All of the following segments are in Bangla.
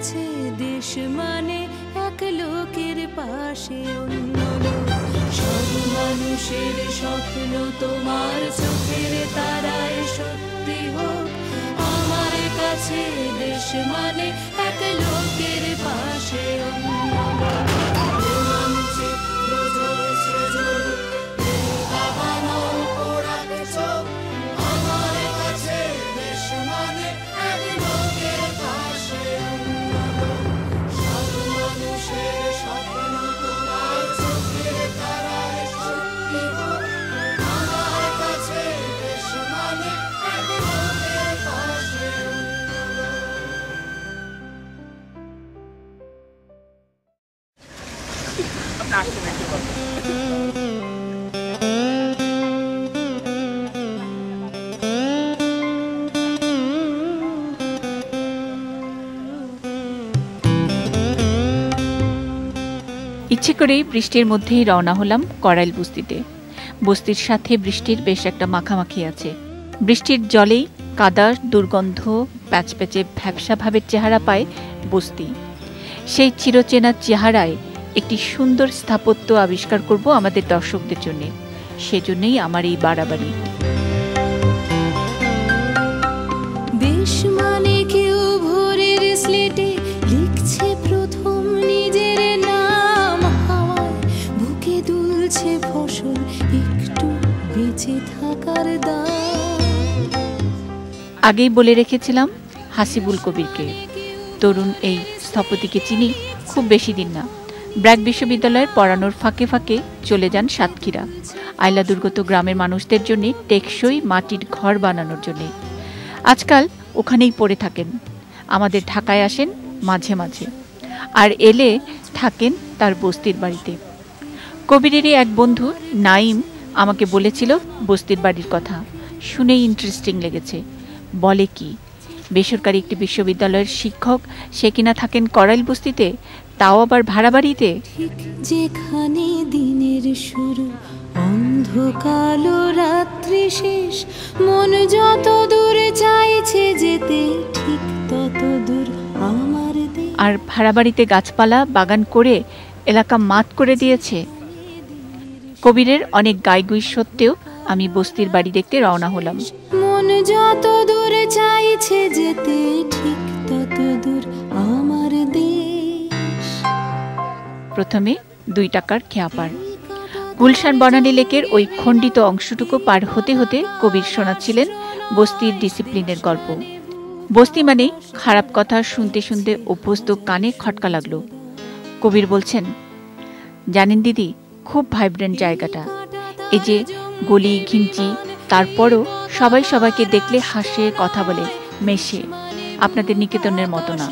কাছে দেশ মানে এক লোকের পাশে অন্য লোক। সব মানুষের স্বপ্ন তোমার চোখের তারায় সত্যি হোক। আমার কাছে দেশ মানে এক লোকের পাশে অন্য লোক। ইচ্ছে করেই বৃষ্টির মধ্যেই রওনা হলাম করাইল বস্তিতে। বস্তির সাথে বৃষ্টির বেশ একটা মাখামাখি আছে। বৃষ্টির জলেই কাদা, দুর্গন্ধ, প্যাচপ্যাচে ভ্যাপসা ভাবের চেহারা পায় বস্তি। সেই চিরচেনা চেহারায় একটি সুন্দর স্থাপত্য আবিষ্কার করব আমাদের দর্শকদের জন্য। সেজন্যই আমার এই বাড়াবাড়ি। দেশ মানে কেউ ভোরের স্লেটে লিখছে প্রথম নিজের নাম। হাওয়ায় বুকে দুলছে ফসল, একটু বেঁচে থাকার দাম। আগেই বলে রেখেছিলাম হাসিবুল কবিরকে। তরুণ এই স্থপতিকে চিনি খুব বেশি দিন না। ব্র্যাক বিশ্ববিদ্যালয়ের পড়ানোর ফাঁকে ফাঁকে চলে যান সাতক্ষীরা, আইলা দুর্গত গ্রামের মানুষদের জন্য টেকসই মাটির ঘর বানানোর জন্য। আজকাল ওখানেই পড়ে থাকেন। আমাদের ঢাকায় আসেন মাঝে মাঝে, আর এলে থাকেন তার বস্তির বাড়িতে। কবিরেরই এক বন্ধু নাইম আমাকে বলেছিল বস্তির বাড়ির কথা। শুনেই ইন্টারেস্টিং লেগেছে। বলে কি, বেসরকারি একটি বিশ্ববিদ্যালয়ের শিক্ষক, সে কিনা থাকেন করাইল বস্তিতে, তাও আবার ভাড়া বাড়িতে। যেখানে দিনের শুরু, অন্ধকার রাত্রি শেষ, মন যত দূর চাইছে যেতে, ঠিক তত দূর আমার দেশ। আর ভাড়া বাড়িতে গাছপালা বাগান করে এলাকা মাত করে দিয়েছে। কবিরের অনেক গাইগুই সত্ত্বেও আমি বস্তির বাড়ি দেখতে রওনা হলাম। মন যত দূর চাইছে যেতে, ঠিক তত দূর আমার দেশ। প্রথমে 2 টাকার খেয়াপার। গুলশান বনানী লেকের ওই খণ্ডিত অংশটুকু পার হতে হতে কবির শোনাচ্ছিলেন বস্তির ডিসিপ্লিনের গল্প। বস্তি মানেই খারাপ কথা শুনতে শুনতে অভ্যস্ত কানে খটকা লাগলো। কবির বলছেন, জানেন দিদি, খুব ভাইব্রেন্ট জায়গাটা। এই যে গলি ঘিঞ্চি, তারপরও সবাই সবাইকে দেখলে হাসে, কথা বলে, মেশে। আপনাদের নিকেতনের মতো না।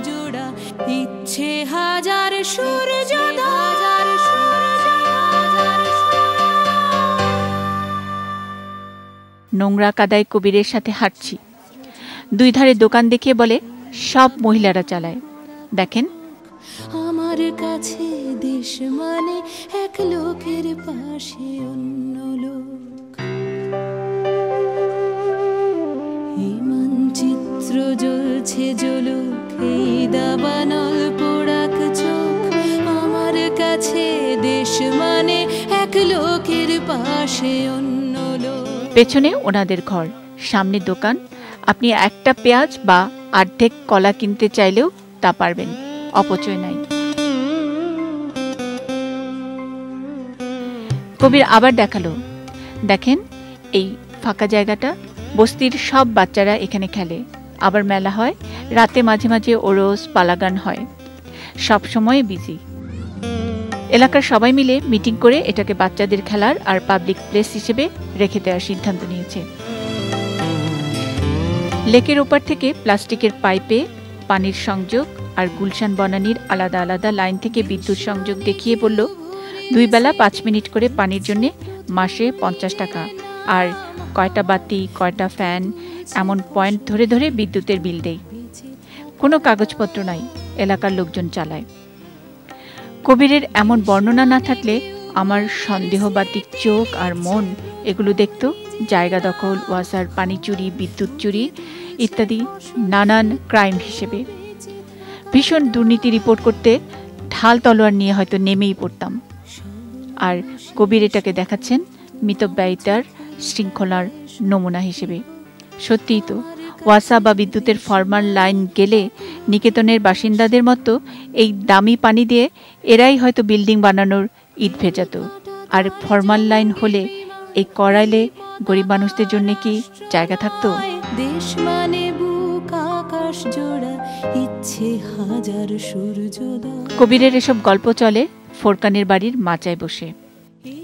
ইচ্ছে হাজার সূর্য, নোংরা কাদায় কবিরের সাথে হাঁটছি। 2 ধারে দোকান দেখিয়ে বলে সব মহিলারা চালায়। দেখেন, আমার কাছে দেশ মানে এক লোকের পাশে অন্য লোক। এই মানচিত্র জ্বলছে জ্বলুক, এই দাবানল পোড়াক চোখ। আমার কাছে দেশ মানে এক লোকের পাশে অন্য লোক। পেছনে ওনাদের ঘর, সামনে দোকান। আপনি একটা পেঁয়াজ বা অর্ধেক কলা কিনতে চাইলেও তা পারবেন, অপচয় নাই। কবির আবার দেখালো, দেখেন এই ফাঁকা জায়গাটা, বস্তির সব বাচ্চারা এখানে খেলে। আবার মেলা হয়, রাতে মাঝে মাঝে ওরস পালাগান হয়। সব সময় বিজি। এলাকার সবাই মিলে মিটিং করে এটাকে বাচ্চাদের খেলার আর পাবলিক প্লেস হিসেবে রেখে দেওয়ার সিদ্ধান্ত নিয়েছে। লেকের ওপার থেকে প্লাস্টিকের পাইপে পানির সংযোগ আর গুলশান বনানীর আলাদা আলাদা লাইন থেকে বিদ্যুৎ সংযোগ দেখিয়ে বলল, 2 বেলা 5 মিনিট করে পানির জন্য মাসে 50 টাকা, আর কয়টা বাতি, কয়টা ফ্যান, এমন পয়েন্ট ধরে ধরে বিদ্যুতের বিল দেয়। কোনো কাগজপত্র নাই, এলাকার লোকজন চালায়। কবিরের এমন বর্ণনা না থাকলে আমার সন্দেহবাতিক চোখ আর মন এগুলো দেখত জায়গা দখল, ওয়াসার পানি চুরি, বিদ্যুৎ চুরি ইত্যাদি নানান ক্রাইম হিসেবে। ভীষণ দুর্নীতি রিপোর্ট করতে ঢাল তলোয়ার নিয়ে হয়তো নেমেই পড়তাম। আর কবির এটাকে দেখাচ্ছেন মিতব্যয়িতার শৃঙ্খলার নমুনা হিসেবে। সত্যিই তো, ওয়াসা বা বিদ্যুতের ফরমাল লাইন গেলে নিকেতনের বাসিন্দাদের মতো এই দামি পানি দিয়ে এরাই হয়তো বিল্ডিং বানানোর ইট ভেজাত। আর ফরমাল লাইন হলে এই করাইলে গরিব মানুষদের জন্য কি জায়গা থাকতো? দেশ মানে বুক আকাশ জোড়া, ইচ্ছে হাজার সূর্যোদয়। কবিরের এসব গল্প চলে ফোরকানের বাড়ির মাচায় বসে।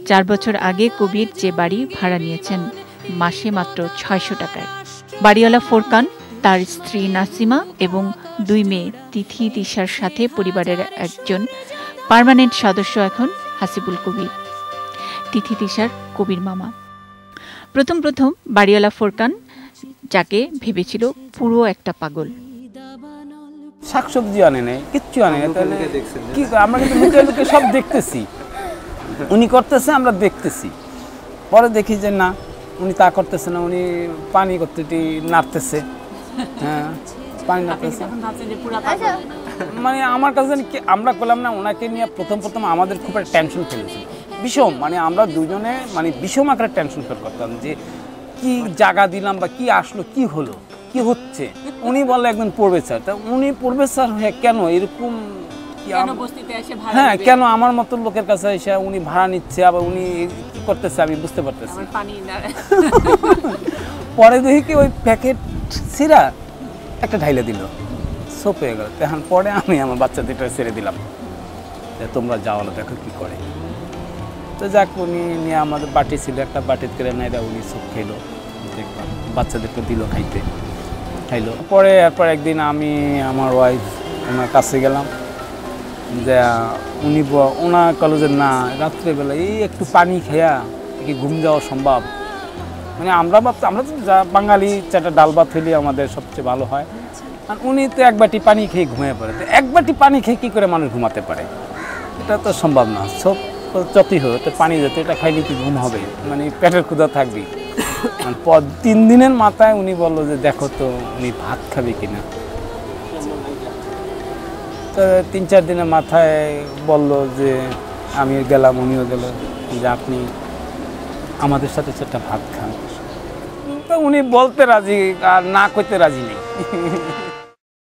4 বছর আগে কবির যে বাড়ি ভাড়া নিয়েছেন মাসে মাত্র 600 টাকায়। বাড়িওয়ালা ফোরকান তার স্ত্রী নাসিমা এবং 2 মেয়ে তিথি তিশার সাথে পরিবারের একজন পার্মানেন্ট সদস্য এখন হাসিবুল কবির, তিথি তিশার কবির মামা। প্রথম বাড়িওয়ালা ফোরকান যাকে ভেবেছিল পুরো একটা পাগল। শাকসবজি আনে নাই, কিচ্ছু আনে নাই, তাহলে কি আমরা কিন্তু লুকে লুকে সব দেখতেছি, উনি করতেছে আমরা দেখতেছি। পরে দেখি যে না, উনি তা করতেছে না, উনি পানি করতে নাড়তেছে। হ্যাঁ, পানি নাড়তেছে। মানে আমার কাছে আমরা করলাম না, ওনাকে নিয়ে প্রথম আমাদের খুব একটা টেনশন ফেলেছি, বিষম। মানে আমরা দুজনে মানে বিষম আকারে টেনশন ফেল করতাম যে কি জায়গা দিলাম বা কি আসলো, কি হলো, কি হচ্ছে। উনি বলে একজন পড়বে স্যার, তা উনি পড়বে স্যার হয়ে কেন এরকম, হ্যাঁ কেন আমার মতো লোকের কাছে এসে উনি ভাড়া নিচ্ছে, আবার উনি কি করতেছে আমি বুঝতে পারতেছি। পরে দেখি কি ওই প্যাকেট ছিঁড়া একটা ঢাইলে দিল, সোপ হয়ে গেল। তখন পরে আমি আমার বাচ্চাদেরটা ছেড়ে দিলাম যে তোমরা যাও, দেখো কি করে। তো যাক, উনি নিয়ে আমাদের বাটি ছিল, একটা বাটিতে করে নেয় উনি সোপ খাইলো, দেখলাম বাচ্চাদেরকে দিল খাইলো। পরে এরপর একদিন আমি আমার ওয়াইফ ওনার কাছে গেলাম, যে উনি ওনার কলেজের না রাত্রেবেলা এই একটু পানি খেয়া কি ঘুম যাওয়া সম্ভব। মানে আমরা তো বাঙালি চাটা ডাল ভাত হইলে আমাদের সবচেয়ে ভালো হয়। আর উনি তো এক বাটি পানি খেয়ে ঘুমিয়ে পড়ে। তো এক বাটি পানি খেয়ে কী করে মানুষ ঘুমাতে পারে, এটা তো সম্ভব না। সব যতই হোক তো পানি যেতে এটা খাইলে কি ঘুম হবে, মানে পেটের ক্ষুধা থাকবি। মানে 3 দিনের মাথায় উনি বললো যে দেখো তো উনি ভাত খাবে কিনা। তো 3-4 দিনের মাথায় বলল যে আমি গেলাম, উনিও গেল, যে আপনি আমাদের সাথে একটা ভাত খান। তো উনি বলতে রাজি আর না করতে রাজি নেই।